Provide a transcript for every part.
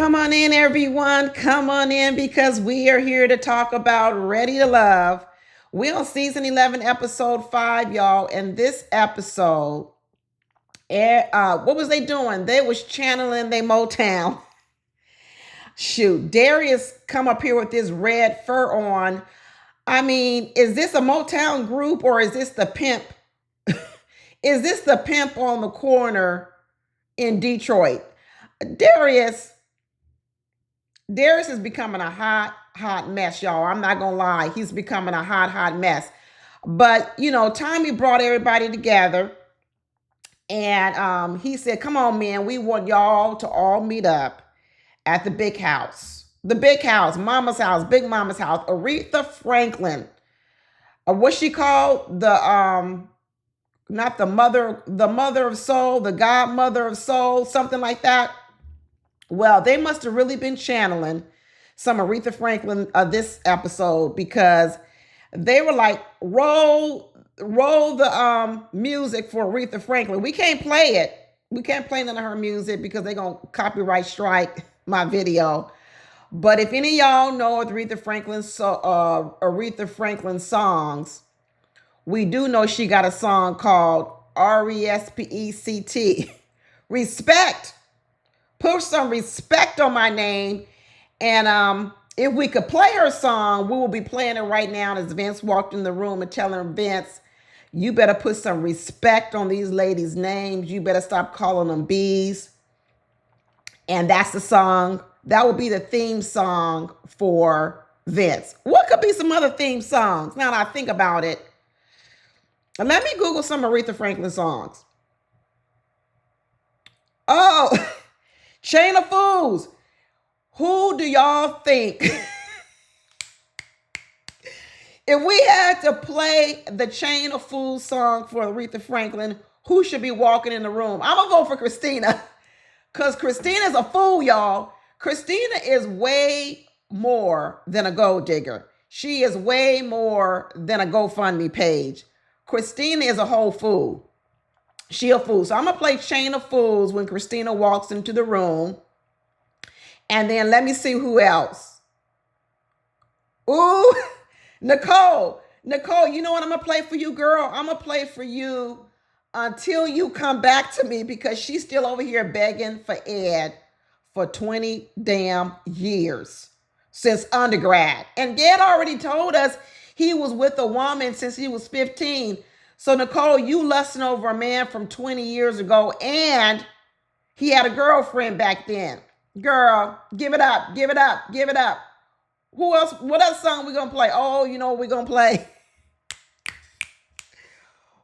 Come on in, everyone. Come on in because we are here to talk about Ready to Love. We're on season 11, episode 5, y'all. And this episode, what was they doing? They was channeling their Motown. Shoot, Darius come up here with this red fur on. I mean, is this a Motown group or is this the pimp? Is this the pimp on the corner in Detroit? Darius is becoming a hot mess, y'all. I'm not gonna lie. He's becoming a hot mess. But Tommy brought everybody together and he said, come on, man, we want y'all to all meet up at the big house. The big house, mama's house, big mama's house. Aretha Franklin. What's she called? Not the mother of soul, the godmother of soul, something like that. Well, they must have really been channeling some Aretha Franklin this episode because they were like, roll the music for Aretha Franklin. We can't play it. We can't play none of her music because they're going to copyright strike my video. But if any of y'all know Aretha Franklin songs, we do know she got a song called RESPECT. Respect. Put some respect on my name. And if we could play her song, we will be playing it right now as Vince walked in the room and telling Vince, you better put some respect on these ladies' names. You better stop calling them bees. And that's the song. That will be the theme song for Vince. What could be some other theme songs? Now that I think about it. Let me Google some Aretha Franklin songs. Oh, Chain of Fools. Who do y'all think? If we had to play the Chain of Fools song for Aretha Franklin, who should be walking in the room? I'm going to vote for Christina because Christina's a fool, y'all. Christina is way more than a gold digger. She is way more than a GoFundMe page. Christina is a whole fool. She a fool. So I'm going to play Chain of Fools when Christina walks into the room. And then let me see who else. Ooh, Nicole. Nicole, you know what I'm going to play for you, girl? I'm going to play for you until you come back to me because she's still over here begging for Ed for 20 damn years since undergrad. And Ed already told us he was with a woman since he was 15. So, Nicole, you lusting over a man from 20 years ago, and he had a girlfriend back then. Girl, give it up, give it up, give it up. Who else? What else song we gonna play? Oh, you know what we gonna play?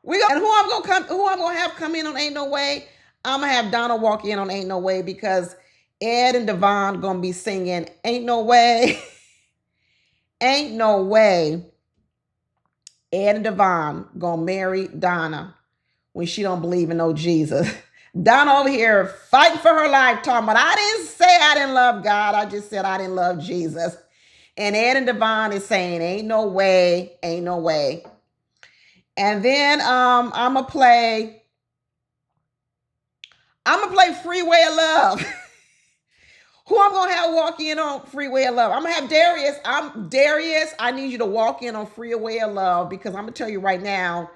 And who I'm gonna have come in on Ain't No Way? I'm gonna have Donna walk in on Ain't No Way because Ed and Devon gonna be singing Ain't No Way. Ain't no way Ed and Devon gonna marry Donna when she don't believe in no Jesus. Donna over here fighting for her life, talking about, I didn't say I didn't love God. I just said I didn't love Jesus. And Ed and Devon is saying, ain't no way, ain't no way. And then I'm gonna play Freeway of Love. Who I'm gonna have walk in on Freeway of Love? I'm gonna have Darius. Darius, I need you to walk in on Freeway of Love because I'm gonna tell you right now,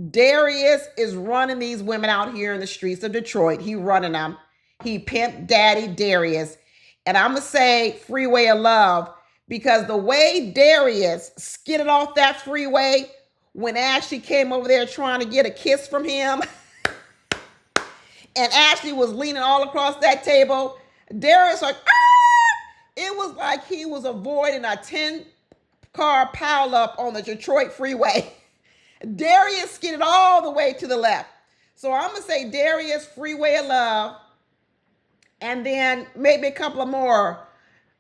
Darius is running these women out here in the streets of Detroit. He running them. He pimp daddy Darius. And I'm gonna say Freeway of Love because the way Darius skidded off that freeway when Ashley came over there trying to get a kiss from him and Ashley was leaning all across that table, Darius like, it was like he was avoiding a 10-car pileup on the Detroit freeway. Darius skidded all the way to the left. So I'm going to say Darius, Freeway of Love, and then maybe a couple of more.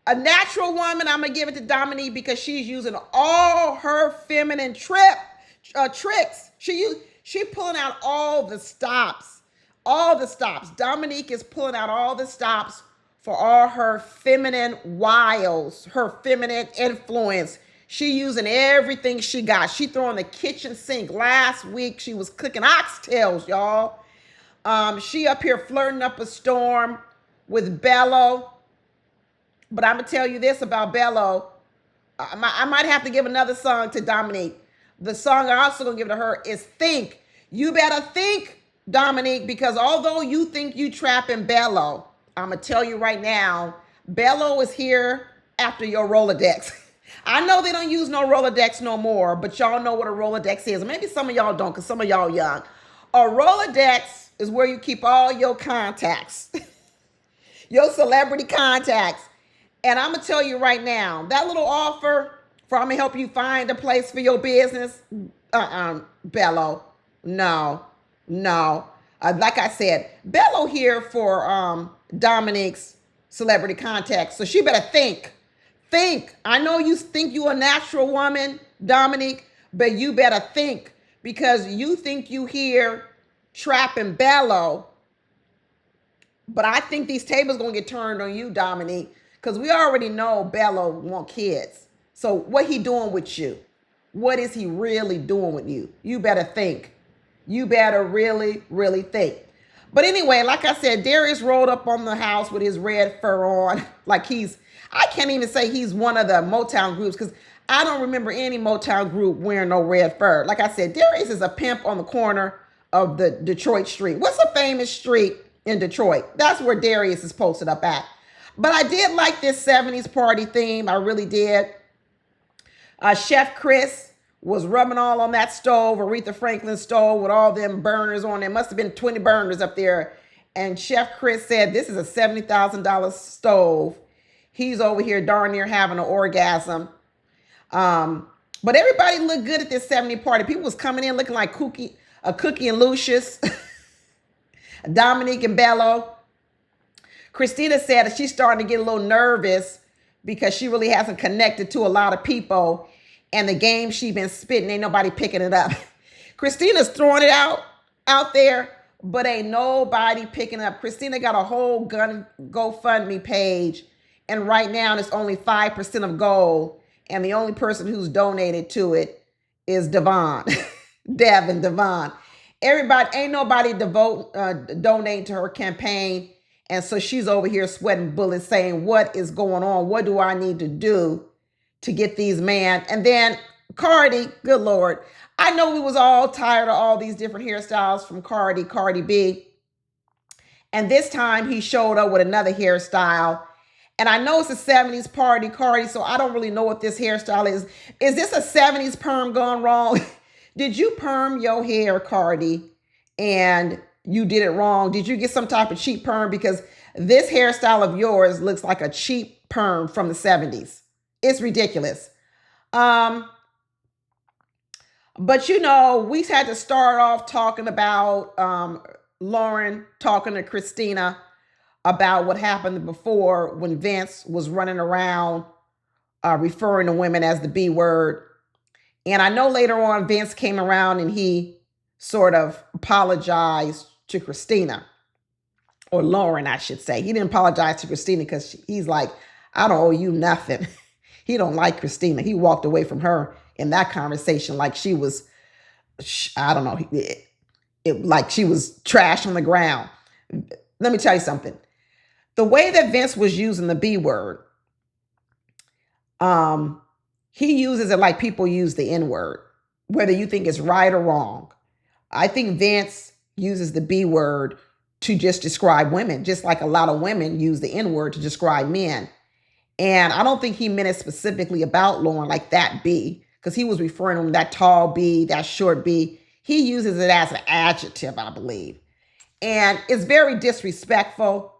A natural woman, I'm going to give it to Dominique because she's using all her feminine tricks. She pulling out all the stops. All the stops. Dominique is pulling out all the stops for all her feminine wiles, her feminine influence. She using everything she got. She throwing the kitchen sink. Last week, she was cooking oxtails, y'all. She up here flirting up a storm with Bello. But I'm going to tell you this about Bello. I might have to give another song to Dominique. The song I'm also going to give to her is Think. You better think, Dominique, because although you think you trapping Bello, I'm going to tell you right now, Bello is here after your Rolodex. I know they don't use no Rolodex no more, but y'all know what a Rolodex is. Maybe some of y'all don't, because some of y'all young. A Rolodex is where you keep all your contacts, your celebrity contacts. And I'm going to tell you right now, that little offer for I'm going to help you find a place for your business, Bello, no, no. Like I said, Bello here for Dominique's celebrity contacts. So she better think. Think. I know you think you a natural woman, Dominique, but you better think, because you think you here trapping Bello. But I think these tables going to get turned on you, Dominique, because we already know Bello want kids. So what he doing with you? What is he really doing with you? You better think. You better really, really think. But anyway, like I said, Darius rolled up on the house with his red fur on. Like I can't even say he's one of the Motown groups, because I don't remember any Motown group wearing no red fur. Like I said, Darius is a pimp on the corner of the Detroit street. What's a famous street in Detroit? That's where Darius is posted up at. But I did like this 70s party theme. I really did. Chef Chris was rubbing all on that stove, Aretha Franklin stove with all them burners on it. Must have been 20 burners up there. And Chef Chris said, this is a $70,000 stove. He's over here darn near having an orgasm. But everybody looked good at this 70 party. People was coming in looking like Cookie and Lucius, Dominique and Bello. Christina said that she's starting to get a little nervous because she really hasn't connected to a lot of people. And the game she been spitting, ain't nobody picking it up. Christina's throwing it out there, but ain't nobody picking up. Christina got a whole GoFundMe page. And right now it's only 5% of gold. And the only person who's donated to it is Devon. Devin, Devon. Everybody, ain't nobody donating to her campaign. And so she's over here sweating bullets saying, what is going on? What do I need to do to get these men? And then Cardi, good Lord. I know we was all tired of all these different hairstyles from Cardi B. And this time he showed up with another hairstyle. And I know it's a 70s party, Cardi, so I don't really know what this hairstyle is. Is this a 70s perm gone wrong? Did you perm your hair, Cardi, and you did it wrong? Did you get some type of cheap perm? Because this hairstyle of yours looks like a cheap perm from the 70s. It's ridiculous. But you know, we had to start off talking about Lauren talking to Christina about what happened before when Vince was running around referring to women as the B word. And I know later on Vince came around and he sort of apologized to Christina, or Lauren, I should say. He didn't apologize to Christina because he's like, I don't owe you nothing. He don't like Christina. He walked away from her in that conversation like she was, I don't know, like she was trash on the ground. Let me tell you something. The way that Vince was using the B word, he uses it like people use the N word, whether you think it's right or wrong. I think Vince uses the B word to just describe women, just like a lot of women use the N word to describe men. And I don't think he meant it specifically about Lauren, like that B, because he was referring to him, that tall B, that short B. He uses it as an adjective, I believe. And it's very disrespectful.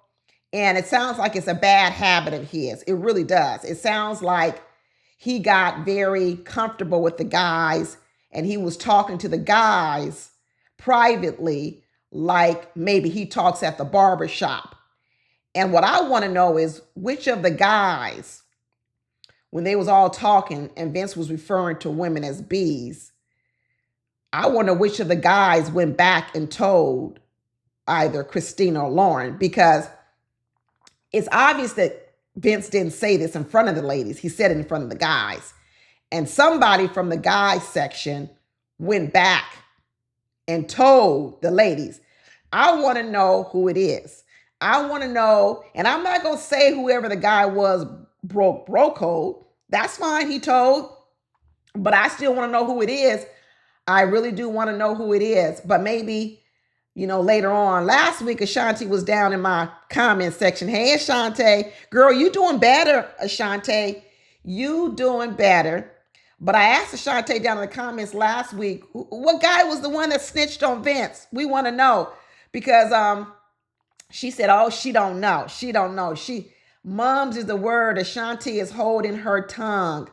And it sounds like it's a bad habit of his. It really does. It sounds like he got very comfortable with the guys and he was talking to the guys privately, like maybe he talks at the barber shop. And what I want to know is which of the guys, when they was all talking and Vince was referring to women as B's, I wonder which of the guys went back and told either Christina or Lauren, because it's obvious that Vince didn't say this in front of the ladies. He said it in front of the guys. And somebody from the guys section went back and told the ladies. I want to know who it is. I want to know, and I'm not going to say whoever the guy was broke code. That's fine, he told, but I still want to know who it is. I really do want to know who it is, but maybe, later on. Last week, Ashanti was down in my comment section. Hey, Ashanti, girl, you doing better, Ashanti. You doing better. But I asked Ashanti down in the comments last week, what guy was the one that snitched on Vince? We want to know because she said, oh, she don't know. She don't know. Mums is the word. Ashanti is holding her tongue.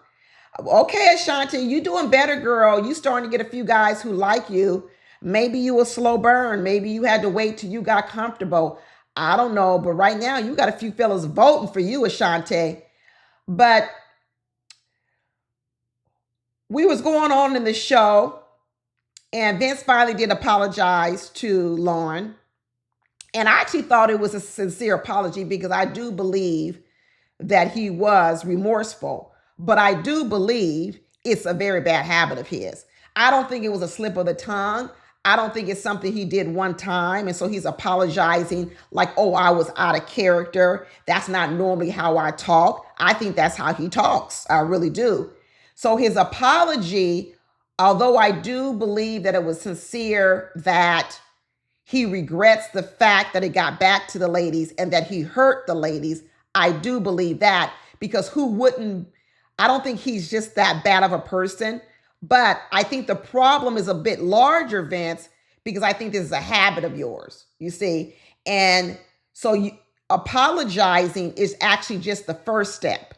Okay, Ashanti, you doing better, girl. You starting to get a few guys who like you. Maybe you a slow burn. Maybe you had to wait till you got comfortable. I don't know. But right now, you got a few fellas voting for you, Ashanti. But we was going on in the show, and Vince finally did apologize to Lauren. And I actually thought it was a sincere apology because I do believe that he was remorseful. But I do believe it's a very bad habit of his. I don't think it was a slip of the tongue. I don't think it's something he did one time. And so he's apologizing like, oh, I was out of character. That's not normally how I talk. I think that's how he talks. I really do. So his apology, although I do believe that it was sincere, that he regrets the fact that it got back to the ladies and that he hurt the ladies, I do believe that, because who wouldn't? I don't think he's just that bad of a person. But I think the problem is a bit larger, Vince, because I think this is a habit of yours, you see. And so apologizing is actually just the first step.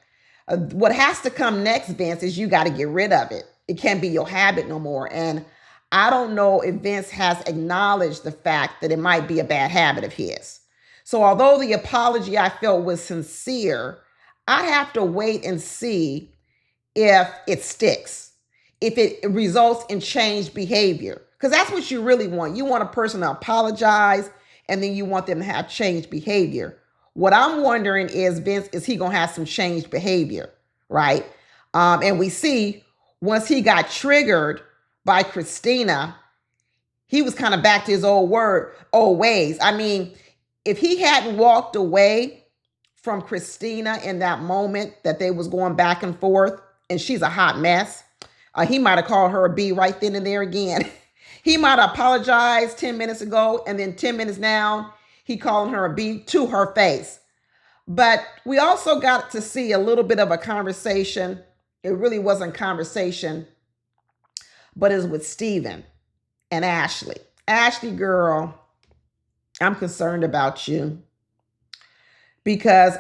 What has to come next, Vince, is you got to get rid of it. It can't be your habit no more. And I don't know if Vince has acknowledged the fact that it might be a bad habit of his. So although the apology I felt was sincere, I have to wait and see if it sticks, if it results in changed behavior. Because that's what you really want. You want a person to apologize, and then you want them to have changed behavior. What I'm wondering is, Vince, is he going to have some changed behavior, right? And we see once he got triggered by Christina, he was kind of back to his old ways. I mean, if he hadn't walked away from Christina in that moment that they was going back and forth, and she's a hot mess, he might have called her a B right then and there again. He might have apologized 10 minutes ago, and then 10 minutes now, he calling her a B to her face. But we also got to see a little bit of a conversation. It really wasn't conversation, but it was with Steven and Ashley. Ashley, girl, I'm concerned about you. Because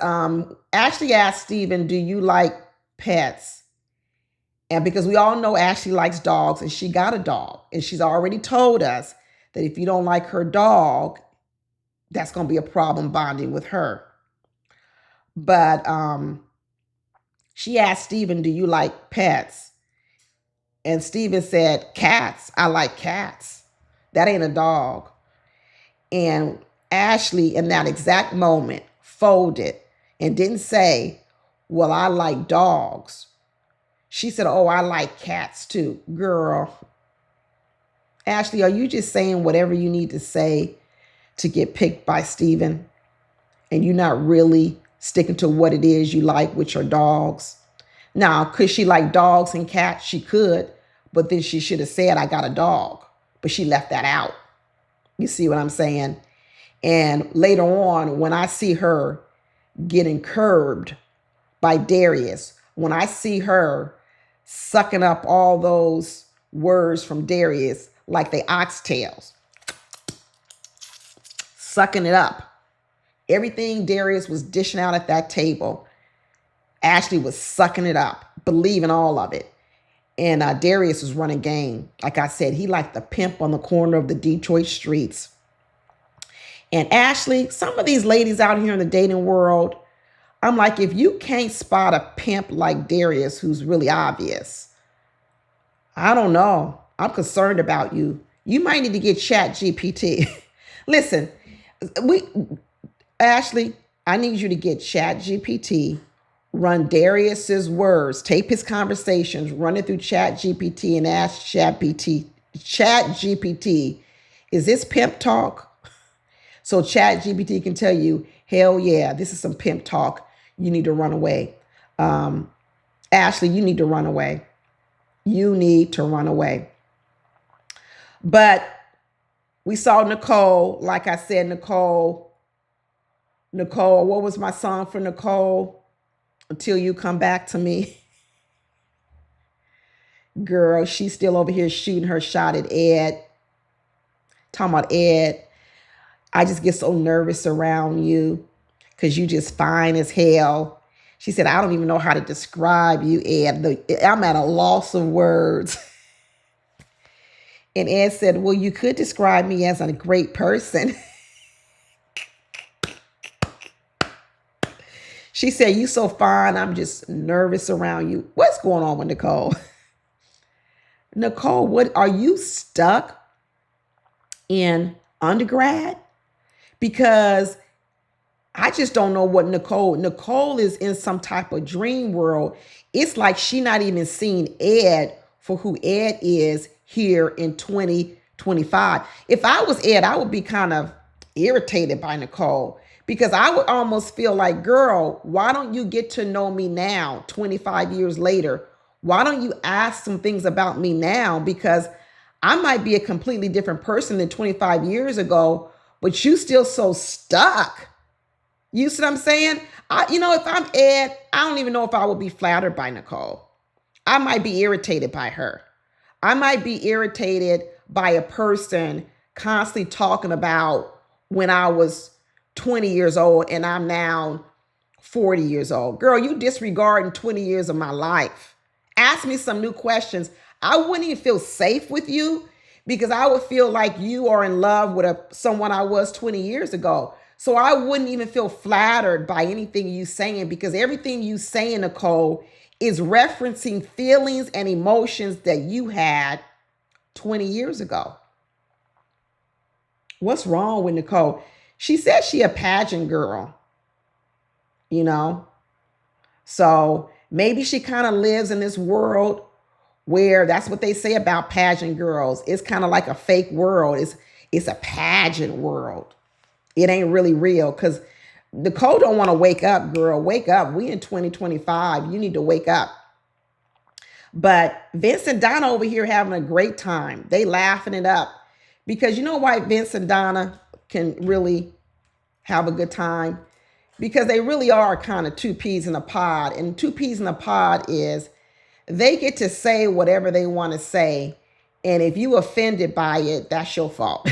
Ashley asked Steven, do you like pets? And because we all know Ashley likes dogs, and she got a dog. And she's already told us that if you don't like her dog, that's going to be a problem bonding with her. But she asked Steven, do you like pets? And Steven said, cats. I like cats. That ain't a dog. And Ashley, in that exact moment, folded and didn't say, well, I like dogs. She said, oh, I like cats too. Girl, Ashley, are you just saying whatever you need to say to get picked by Steven? And you're not really sticking to what it is you like with your dogs? Now, could she like dogs and cats? She could, but then she should have said, I got a dog. But she left that out. You see what I'm saying? And later on, when I see her getting curbed by Darius, when I see her sucking up all those words from Darius like they oxtails, sucking it up. Everything Darius was dishing out at that table, Ashley was sucking it up, believing all of it. And Darius was running game. Like I said, he like the pimp on the corner of the Detroit streets. And Ashley, some of these ladies out here in the dating world, I'm like, if you can't spot a pimp like Darius, who's really obvious, I don't know. I'm concerned about you. You might need to get ChatGPT. Listen, Ashley, I need you to get ChatGPT, run Darius's words, tape his conversations, run it through ChatGPT and ask ChatGPT, is this pimp talk? So Chat GPT can tell you, hell yeah, this is some pimp talk. You need to run away. Ashley, you need to run away. You need to run away. But we saw Nicole, like I said, Nicole, what was my song for Nicole? Until You Come Back to Me. Girl, she's still over here shooting her shot at Ed. Talking about Ed. I just get so nervous around you because you just fine as hell. She said, I don't even know how to describe you, Ed. I'm at a loss of words. And Ed said, well, you could describe me as a great person. She said, you so fine, I'm just nervous around you. What's going on with Nicole? Nicole, what are you stuck in undergrad? Because I just don't know what Nicole is in some type of dream world. It's like she not even seen Ed for who Ed is here in 2025. If I was Ed, I would be kind of irritated by Nicole because I would almost feel like, girl, why don't you get to know me now, 25 years later? Why don't you ask some things about me now? Because I might be a completely different person than 25 years ago, but you still so stuck. You see what I'm saying? If I'm Ed, I don't even know if I would be flattered by Nicole. I might be irritated by her. I might be irritated by a person constantly talking about when I was 20 years old and I'm now 40 years old. Girl, you disregarding 20 years of my life. Ask me some new questions. I wouldn't even feel safe with you because I would feel like you are in love with someone I was 20 years ago. So I wouldn't even feel flattered by anything you saying because everything you saying, Nicole, is referencing feelings and emotions that you had 20 years ago. What's wrong with Nicole? She says she a pageant girl, So maybe she kind of lives in this world where that's what they say about pageant girls. It's kind of like a fake world. It's a pageant world. It ain't really real because Nicole don't want to wake up, girl. Wake up. We in 2025. You need to wake up. But Vince and Donna over here having a great time. They laughing it up because you know why Vince and Donna can really have a good time? Because they really are kind of two peas in a pod. And two peas in a pod is they get to say whatever they want to say. And if you offended by it, that's your fault.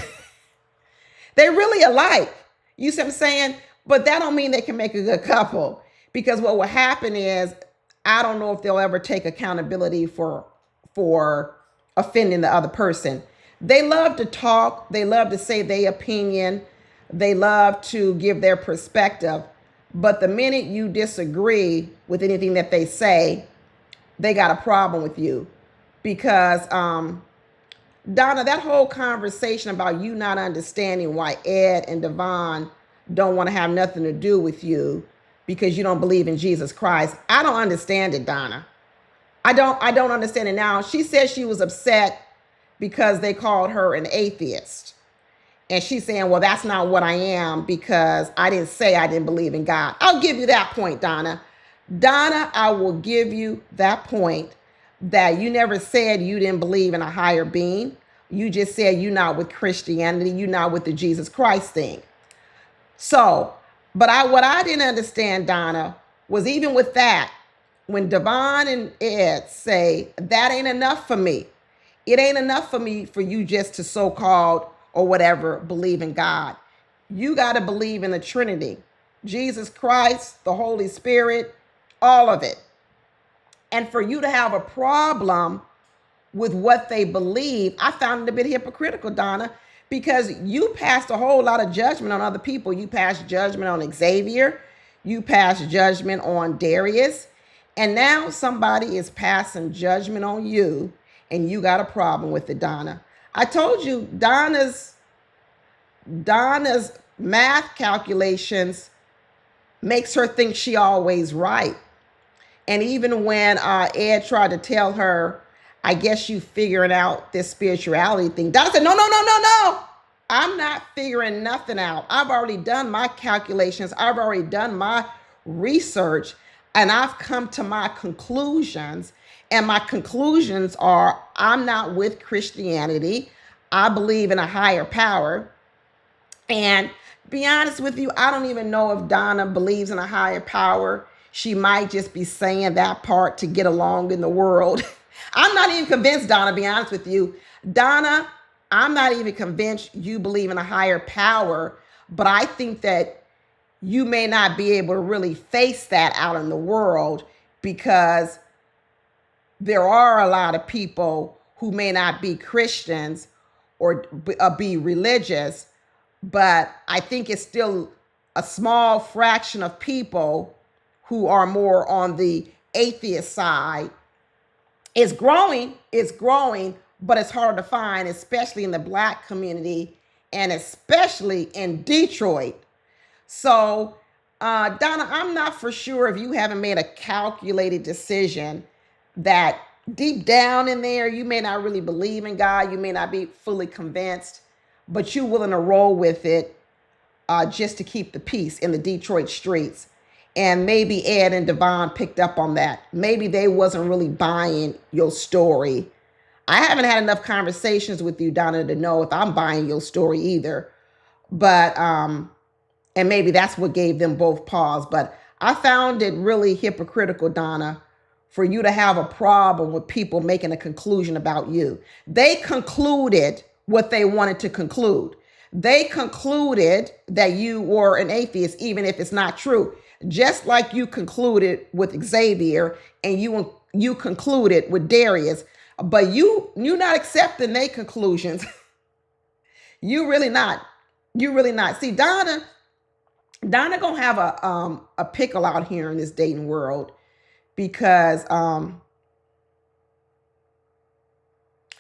They really alike. You see what I'm saying? But that don't mean they can make a good couple. Because what will happen is, I don't know if they'll ever take accountability for offending the other person. They love to talk. They love to say their opinion. They love to give their perspective. But the minute you disagree with anything that they say, they got a problem with you. Because Donna, that whole conversation about you not understanding why Ed and Devon don't want to have nothing to do with you because you don't believe in Jesus Christ. I don't understand it, Donna. I don't understand it now. She said she was upset because they called her an atheist. And she's saying, well, that's not what I am because I didn't say I didn't believe in God. I'll give you that point, Donna. Donna, I will give you that point that you never said you didn't believe in a higher being. You just said you're not with Christianity. You're not with the Jesus Christ thing. So, but what I didn't understand, Donna, was even with that, when Devon and Ed say, that ain't enough for me. It ain't enough for me for you just to so-called or whatever believe in God. You got to believe in the Trinity. Jesus Christ, the Holy Spirit, all of it. And for you to have a problem with what they believe, I found it a bit hypocritical, Donna, because you passed a whole lot of judgment on other people. You passed judgment on Xavier. You passed judgment on Darius. And now somebody is passing judgment on you, and you got a problem with it, Donna. I told you Donna's math calculations makes her think she always right. And even when Ed tried to tell her, I guess you figuring out this spirituality thing, Donna said, no. I'm not figuring nothing out. I've already done my calculations. I've already done my research, and I've come to my conclusions. And my conclusions are I'm not with Christianity. I believe in a higher power. And be honest with you, I don't even know if Donna believes in a higher power. She might just be saying that part to get along in the world. I'm not even convinced, Donna, be honest with you. Donna, I'm not even convinced you believe in a higher power, but I think that you may not be able to really face that out in the world because there are a lot of people who may not be Christians or be religious, but I think it's still a small fraction of people who are more on the atheist side. It's growing, but it's hard to find, especially in the Black community and especially in Detroit. So, Donna, I'm not for sure if you haven't made a calculated decision that deep down in there, you may not really believe in God. You may not be fully convinced, but you're willing to roll with it just to keep the peace in the Detroit streets. And maybe Ed and Devon picked up on that. Maybe they wasn't really buying your story. I haven't had enough conversations with you, Donna, to know if I'm buying your story either. But and maybe that's what gave them both pause. But I found it really hypocritical, Donna, for you to have a problem with people making a conclusion about you. They concluded what they wanted to conclude. They concluded that you were an atheist, even if it's not true. Just like you concluded with Xavier and you concluded with Darius, but you're not accepting their conclusions. You really not. You really not. See, Donna gonna have a pickle out here in this dating world because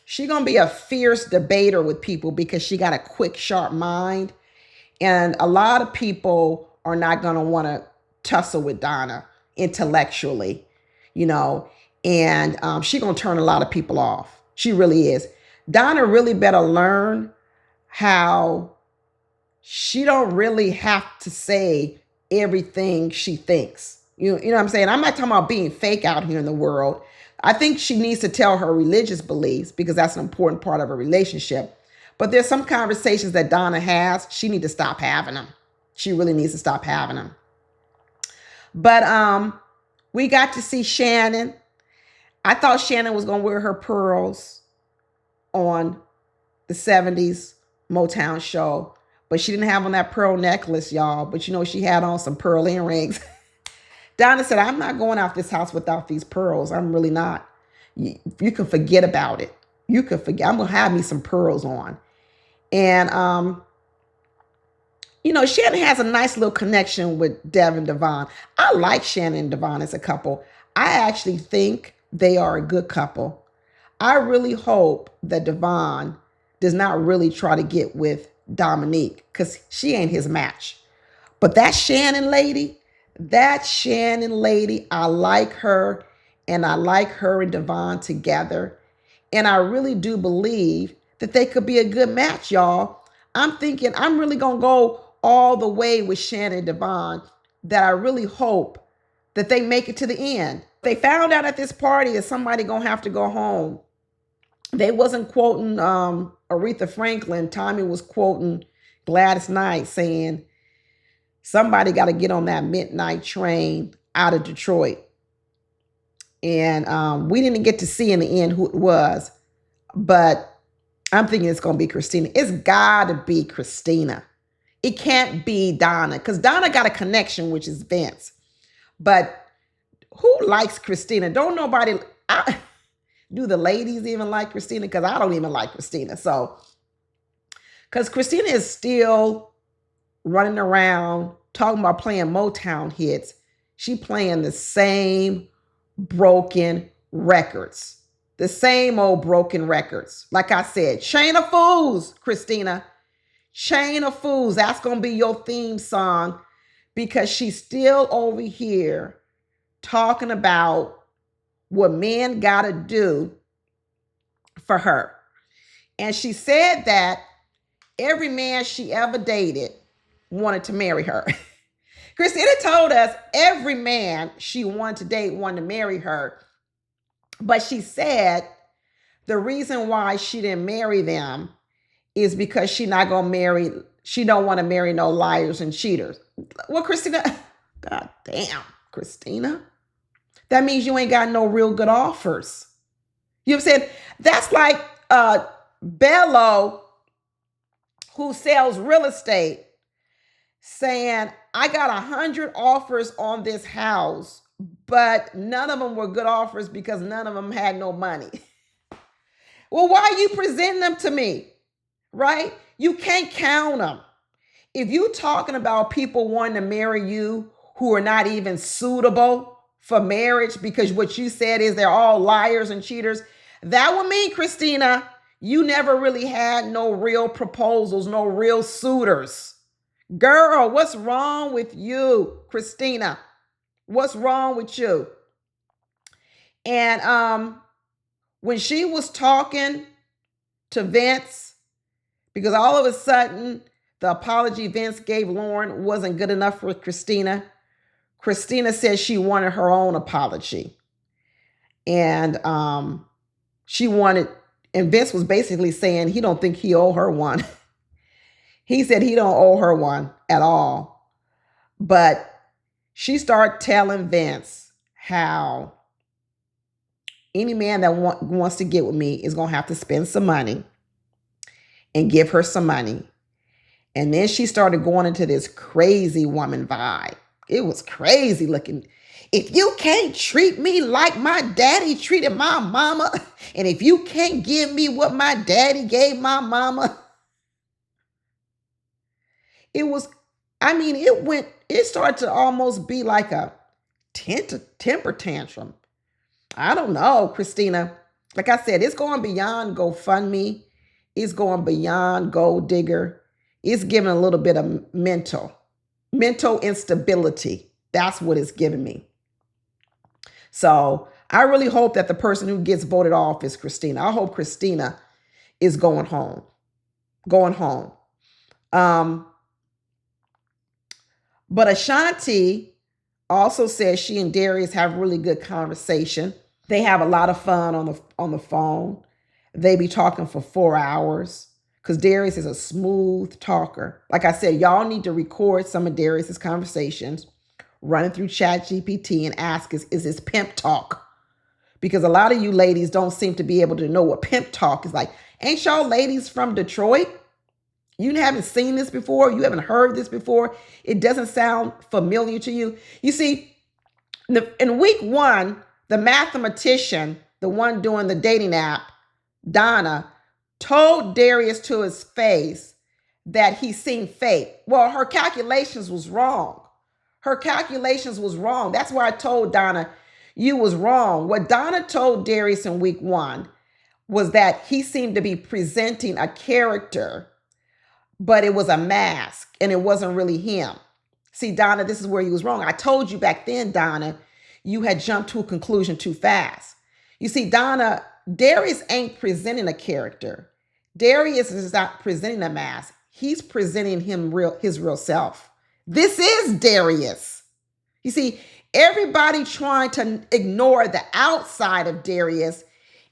she gonna be a fierce debater with people because she got a quick, sharp mind, and a lot of people are not gonna want to tussle with Donna intellectually, you know, and she gonna turn a lot of people off. She really is. Donna really better learn how she don't really have to say everything she thinks. You know what I'm saying? I'm not talking about being fake out here in the world. I think she needs to tell her religious beliefs because that's an important part of a relationship. But there's some conversations that Donna has, she needs to stop having them. She really needs to stop having them. But we got to see Shannon. I thought Shannon was going to wear her pearls on the 70s Motown show, but she didn't have on that pearl necklace, y'all. But you know, she had on some pearl earrings. Donna said, I'm not going out this house without these pearls. I'm really not. You can forget about it. You can forget. I'm going to have me some pearls on. And, you know, Shannon has a nice little connection with Dev and Devon. I like Shannon and Devon as a couple. I actually think they are a good couple. I really hope that Devon does not really try to get with Dominique because she ain't his match. But that Shannon lady, I like her, and I like her and Devon together. And I really do believe that they could be a good match, y'all. I'm thinking I'm really going to go all the way with Shannon and Devon, that I really hope that they make it to the end. They found out at this party that somebody going to have to go home. They wasn't quoting Aretha Franklin. Tommy was quoting Gladys Knight saying, somebody got to get on that midnight train out of Detroit. And we didn't get to see in the end who it was, but I'm thinking it's going to be Christina. It's got to be Christina. It can't be Donna because Donna got a connection, which is Vince. But who likes Christina? Don't nobody... do the ladies even like Christina? Because I don't even like Christina. So, because Christina is still running around talking about playing Motown hits. She playing the same broken records. The same old broken records. Like I said, Chain of Fools, Christina. Chain of Fools. That's going to be your theme song because she's still over here talking about what men got to do for her. And she said that every man she ever dated wanted to marry her. Christina told us every man she wanted to date wanted to marry her. But she said the reason why she didn't marry them is because she don't want to marry no liars and cheaters. Well, Christina, God damn, Christina. That means you ain't got no real good offers. You know what I'm saying? That's like Bello, who sells real estate, saying, I got 100 offers on this house, but none of them were good offers because none of them had no money. Well, why are you presenting them to me? Right? You can't count them. If you're talking about people wanting to marry you who are not even suitable for marriage because what you said is they're all liars and cheaters, that would mean, Christina, you never really had no real proposals, no real suitors. Girl, what's wrong with you, Christina? What's wrong with you? And when she was talking to Vince, because all of a sudden the apology Vince gave Lauren wasn't good enough for Christina, Christina said she wanted her own apology. And and Vince was basically saying he don't think he owe her one. He said he don't owe her one at all. But she started telling Vince how any man that wants to get with me is going to have to spend some money and give her some money. And then she started going into this crazy woman vibe. It was crazy looking. If you can't treat me like my daddy treated my mama, and if you can't give me what my daddy gave my mama, it started to almost be like a temper tantrum. I don't know, Christina. Like I said, it's going beyond GoFundMe. It's going beyond Gold Digger. It's giving a little bit of mental instability. That's what it's giving me. So I really hope that the person who gets voted off is Christina. I hope Christina is going home. But Ashanti also says she and Darius have really good conversation. They have a lot of fun on the phone. They be talking for 4 hours because Darius is a smooth talker. Like I said, y'all need to record some of Darius's conversations, run it through ChatGPT and ask, is this pimp talk? Because a lot of you ladies don't seem to be able to know what pimp talk is like. Ain't y'all ladies from Detroit? You haven't seen this before. You haven't heard this before. It doesn't sound familiar to you. You see, in week 1, the mathematician, the one doing the dating app, Donna, told Darius to his face that he seen fate. Well, her calculations was wrong. That's why I told Donna, you was wrong. What Donna told Darius in week 1 was that he seemed to be presenting a character, but it was a mask and it wasn't really him. See, Donna, this is where he was wrong. I told you back then, Donna, you had jumped to a conclusion too fast. You see, Donna, Darius ain't presenting a character. Darius is not presenting a mask. He's presenting his real self. This is Darius. You see, everybody trying to ignore the outside of Darius,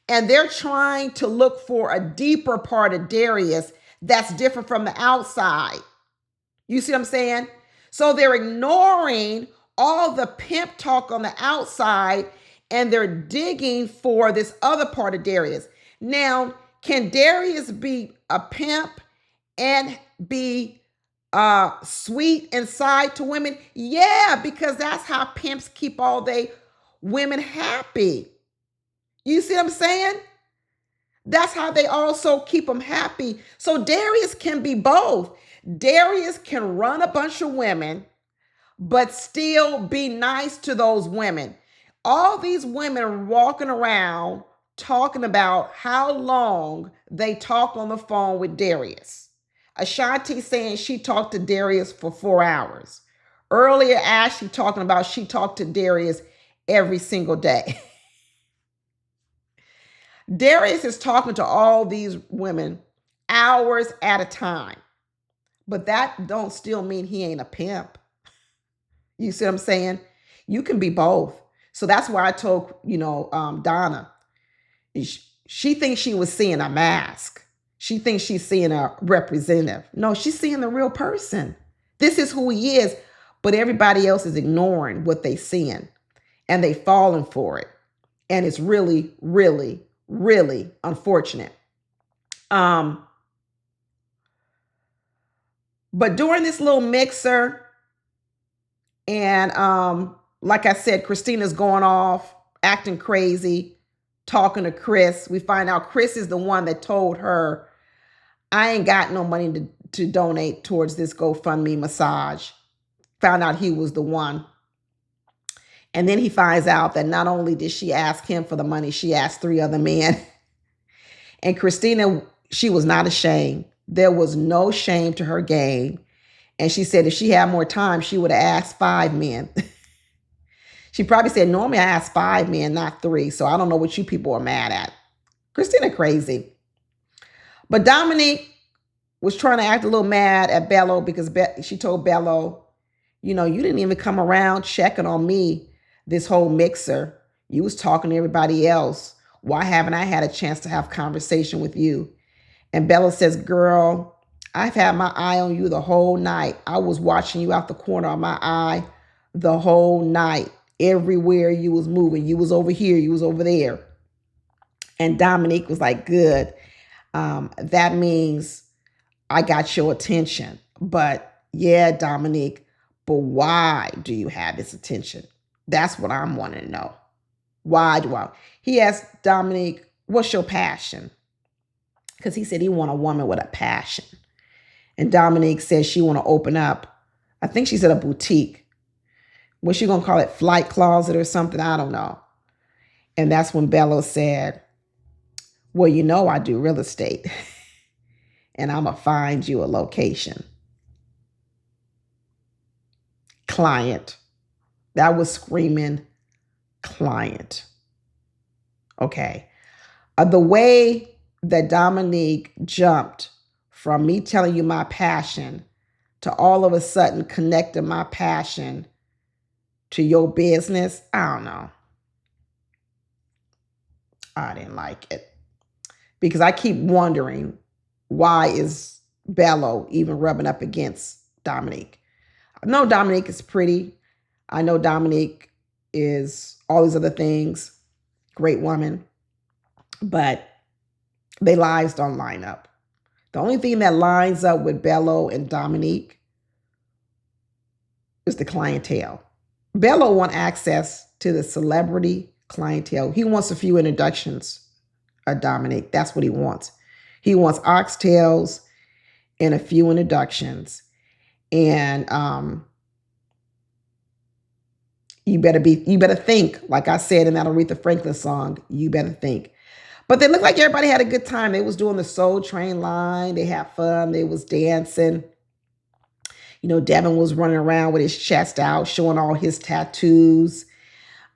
and they're trying to look for a deeper part of Darius that's different from the outside. You see what I'm saying? So they're ignoring all the pimp talk on the outside and they're digging for this other part of Darius. Now, can Darius be a pimp and be sweet inside to women? Yeah, because that's how pimps keep all they women happy. You see what I'm saying? That's how they also keep them happy. So Darius can be both. Darius can run a bunch of women, but still be nice to those women. All these women are walking around talking about how long they talk on the phone with Darius. Ashanti saying she talked to Darius for 4 hours. Earlier, Ashley talking about she talked to Darius every single day. Darius is talking to all these women hours at a time. But that don't still mean he ain't a pimp. You see what I'm saying? You can be both. So that's why I told, Donna, she thinks she was seeing a mask. She thinks she's seeing a representative. No, she's seeing the real person. This is who he is, but everybody else is ignoring what they're seeing and they falling for it. And it's really, really, really unfortunate. But during this little mixer, and like I said, Christina's going off, acting crazy, talking to Chris. We find out Chris is the one that told her, I ain't got no money to donate towards this GoFundMe massage. Found out he was the one. And then he finds out that not only did she ask him for the money, she asked 3 other men. And Christina, she was not ashamed. There was no shame to her game. And she said if she had more time, she would have asked 5 men. She probably said, normally I ask 5 men, not 3. So I don't know what you people are mad at. Christina crazy. But Dominique was trying to act a little mad at Bello because she told Bello, you didn't even come around checking on me this whole mixer. You was talking to everybody else. Why haven't I had a chance to have conversation with you? And Bello says, girl, I've had my eye on you the whole night. I was watching you out the corner of my eye the whole night. Everywhere you was moving. You was over here. You was over there. And Dominique was like, good. That means I got your attention. But yeah, Dominique, but why do you have his attention? That's what I'm wanting to know. Why do I? He asked Dominique, what's your passion? Because he said he want a woman with a passion. And Dominique says she want to open up, I think she said a boutique. What's she going to call it? Flight closet or something? I don't know. And that's when Bello said, well, I do real estate. And I'm going to find you a location. Client. That was screaming client. Okay. The way that Dominique jumped from me telling you my passion to all of a sudden connecting my passion to your business, I don't know. I didn't like it. Because I keep wondering, why is Bello even rubbing up against Dominique? I know Dominique is pretty. I know Dominique is all these other things. Great woman. But their lives don't line up. The only thing that lines up with Bello and Dominique is the clientele. Bello wants access to the celebrity clientele. He wants a few introductions of Dominique. That's what he wants. He wants oxtails and a few introductions. And you better think, like I said in that Aretha Franklin song, you better think. But they looked like everybody had a good time. They was doing the Soul Train line. They had fun. They was dancing. Devin was running around with his chest out, showing all his tattoos.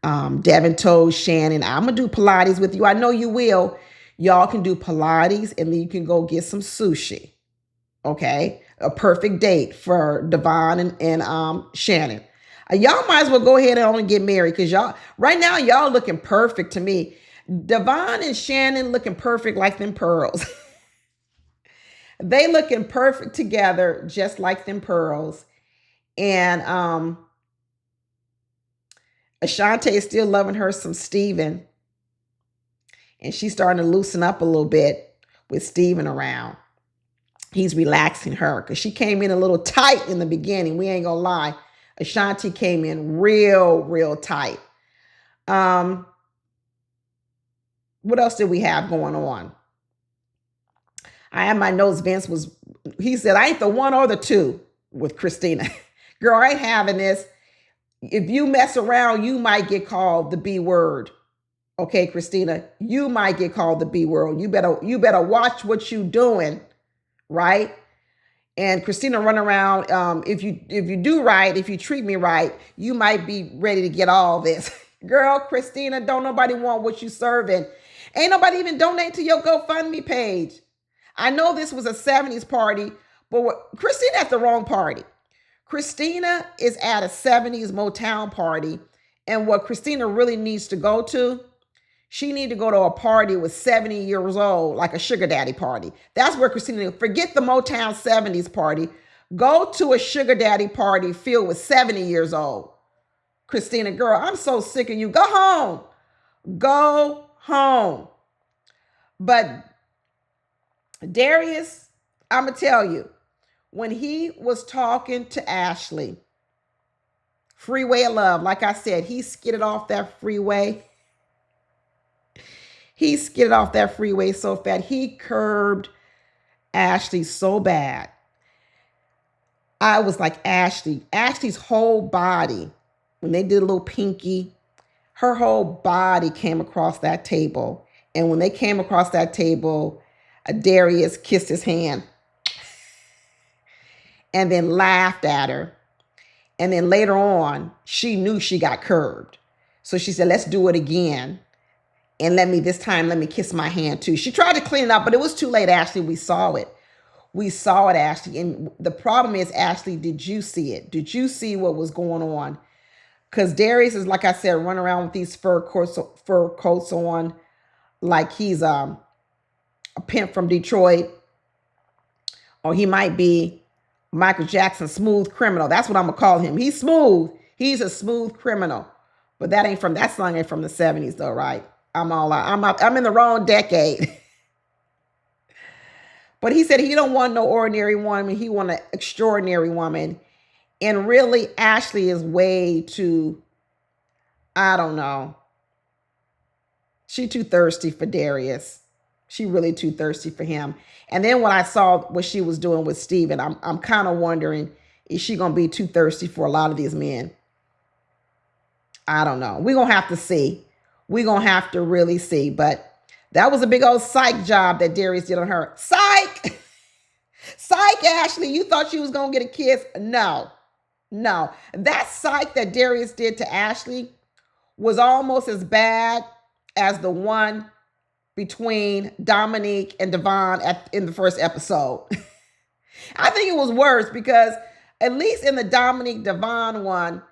Devin told Shannon, I'm going to do Pilates with you. I know you will. Y'all can do Pilates and then you can go get some sushi. Okay? A perfect date for Devon and Shannon. Y'all might as well go ahead and only get married because right now y'all looking perfect to me. Devon and Shannon looking perfect like them pearls. They looking perfect together just like them pearls. And Ashante is still loving her some Steven. And she's starting to loosen up a little bit with Steven around. He's relaxing her because she came in a little tight in the beginning. We ain't gonna lie. Ashanti came in real tight. What else did we have going on? I had my notes. He said, I ain't the one or the two with Christina. Girl, I ain't having this. If you mess around, you might get called the B word. Okay, Christina, you might get called the B word. You better watch what you doing, right? And Christina run around. If you do right, if you treat me right, you might be ready to get all this. Girl, Christina, don't nobody want what you serving. Ain't nobody even donate to your GoFundMe page. I know this was a 70s party, but Christina at the wrong party. Christina is at a 70s Motown party, and what Christina really needs to go to, she need to go to a party with 70 years old, like a sugar daddy party. That's where Christina, forget the Motown 70s party. Go to a sugar daddy party filled with 70 years old. Christina, girl, I'm so sick of you. Go home. Go home. But Darius, I'm going to tell you, when he was talking to Ashley, Freeway of Love, like I said, he skidded off that freeway. He skidded off that freeway so fast. He curbed Ashley so bad. I was like, Ashley's whole body, when they did a little pinky, her whole body came across that table. And when they came across that table, Darius kissed his hand and then laughed at her. And then later on, she knew she got curbed. So she said, let's do it again. And this time, let me kiss my hand too. She tried to clean it up, but it was too late, Ashley. We saw it. We saw it, Ashley. And the problem is, Ashley, did you see it? Did you see what was going on? Because Darius is, like I said, running around with these fur coats on, like he's a pimp from Detroit. Or he might be Michael Jackson, smooth criminal. That's what I'm going to call him. He's smooth. He's a smooth criminal. But that song ain't from the 70s, though, right? I'm in the wrong decade. But he said he don't want no ordinary woman. He want an extraordinary woman. And really, Ashley is way too, I don't know. She too thirsty for Darius. She really too thirsty for him. And then when I saw what she was doing with Steven, I'm kind of wondering, is she going to be too thirsty for a lot of these men? I don't know. We're going to have to see. We're going to have to really see. But that was a big old psych job that Darius did on her. Psych! Psych, Ashley. You thought she was going to get a kiss? No. That psych that Darius did to Ashley was almost as bad as the one between Dominique and Devon in the first episode. I think it was worse because at least in the Dominique Devon one,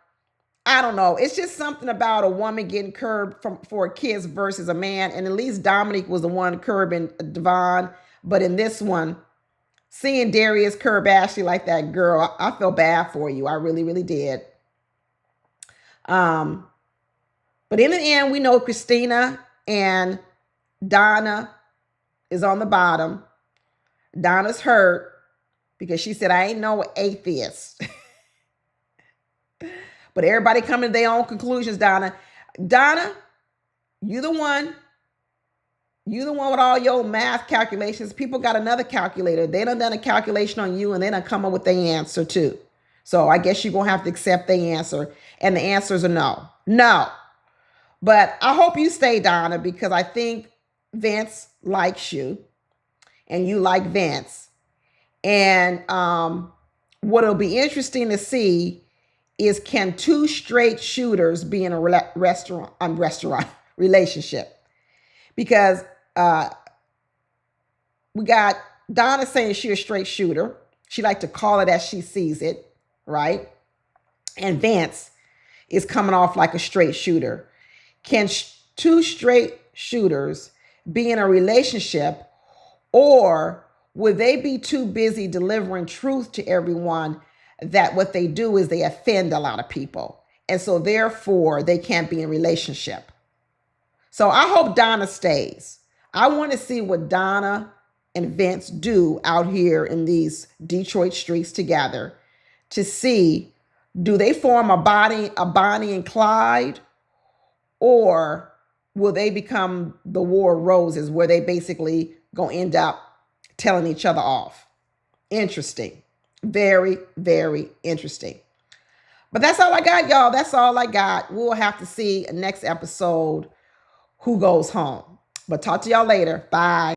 I don't know. It's just something about a woman getting curbed for a kiss versus a man. And at least Dominique was the one curbing Devon. But in this one, seeing Darius curb Ashley like that, girl, I feel bad for you. I really, really did. But in the end, we know Christina and Donna is on the bottom. Donna's hurt because she said, I ain't no atheist. But everybody coming to their own conclusions, Donna. Donna, you the one. You the one with all your math calculations. People got another calculator. They done a calculation on you and they done come up with their answer too. So I guess you're going to have to accept their answer. And the answers are no. No. But I hope you stay, Donna, because I think Vince likes you and you like Vince. And what'll be interesting to see is, can two straight shooters be in a restaurant relationship? Because we got Donna saying she's a straight shooter. She like to call it as she sees it, right? And Vince is coming off like a straight shooter. Can two straight shooters be in a relationship, or would they be too busy delivering truth to everyone that what they do is they offend a lot of people? And so therefore they can't be in a relationship. So I hope Donna stays. I want to see what Donna and Vince do out here in these Detroit streets together to see, do they form a Bonnie and Clyde, or will they become the War of Roses, where they basically gonna end up telling each other off? Interesting. Very, very interesting. But that's all I got, y'all. That's all I got. We'll have to see next episode who goes home. But talk to y'all later. Bye.